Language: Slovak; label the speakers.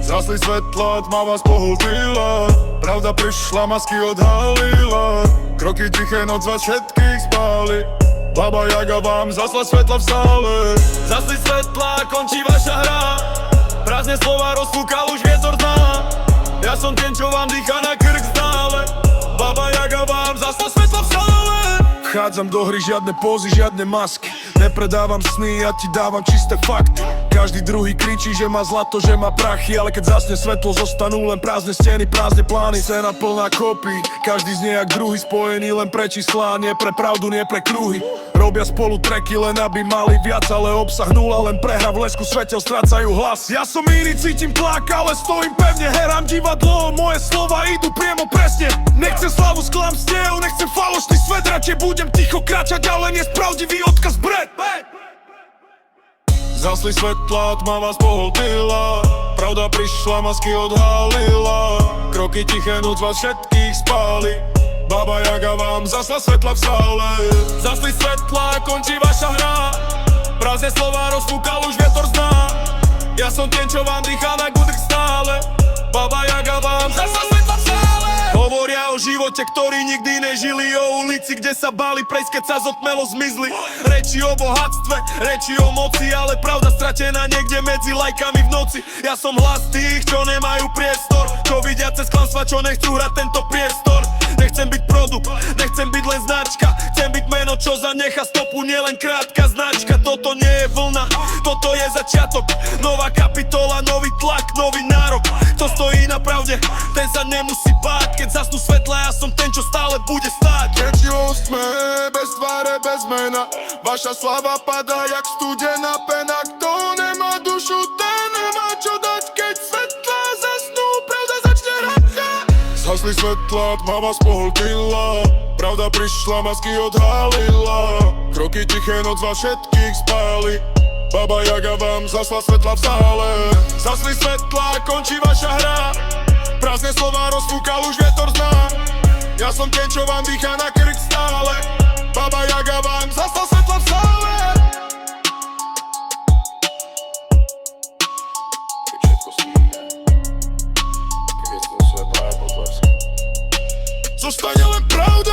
Speaker 1: Zgasli svetla, tma vás pohltila, pravda prišla, masky odhalila. Kroky tiché, noc vás všetkých spáli. Baba Jaga vám zasla svetla v sále.
Speaker 2: Zgasli svetla, končí vaša hra. Prázdne slova rozfúkal už vietor dna. Ja som ten, čo vám dýcha na krk stále. Baba Jaga vám zasla svetla v sále.
Speaker 1: Vchádzam do hry, žiadne pózy, žiadne masky. Nepredávam sny, ja ti dávam čisté fakty. Každý druhý kričí, že má zlato, že má prachy, ale keď zasne svetlo, zostanú len prázdne steny, prázdne plány. Scéna plná kopí, každý znie jak druhý, spojený len pre čísla, nie pre pravdu, nie pre kruhy. Robia spolu tracky, len aby mali viac, ale obsah nula, len prehra v lesku svetel, strácajú hlas. Ja som iný, cítim tlak, ale stojím pevne, herám divadlo, moje slova idú priamo presne. Nechcem slavu s klamstiev, nechcem falošný svet, radšej budem ticho kráčať, ale nespravdivý odkaz bred. Zgasli svetla, tma vás pohltila, pravda prišla, masky odhalila. Kroky tiché, noc vás všetkých spáli. Baba Jaga vám zasla svetla v sále.
Speaker 2: Zgasli svetla, končí vaša hra. Prázdne slova rozfúkal už vietor z dna. Ja som ten, čo vám dýcha na gudrk stále. Baba Jaga vám zasla svetla v sále. Hovoria o živote, ktorý nikdy nežili, o ulici, kde sa báli prejsť, keď sa zotmelo zmizli. Reči o bohatstve, reči o moci, ale pravda stratená niekde medzi lajkami v noci. Ja som hlas tých, čo nemajú priestor, čo vidia cez klamstva, čo nechcú hrať tento priestor. Nechcem byť produkt, nechcem byť len značka, chcem byť meno, čo zanecha stopu, nielen krátka značka. Toto nie je vlna, toto je začiatok, nová kapitola, nový tlak, nový nárok. Kto stojí na pravde, ten sa nemusí báť, keď zasnú svetla, ja som ten, čo stále bude stáť.
Speaker 1: Tečivou sme, bez tváre, bez mena, vaša slava padá jak studená pena. Kto nemá dušu, ten nemá čo dať, keď svetla zasnú, pravda začne hrať. Zgasli svetla, tma vás pohltila, pravda prišla, masky odhalila. Kroky tiché, noc vás všetkých spáli. Baba Jaga vám zasla svetla v sále. Zgasli svetla, končí vaša hra. Prázdne slova rozfúkal už vietor z dna. Ja som ten, čo vám dýcha na krk stále. Baba Jaga vám zasla svetla v sále. Zostane len pravda.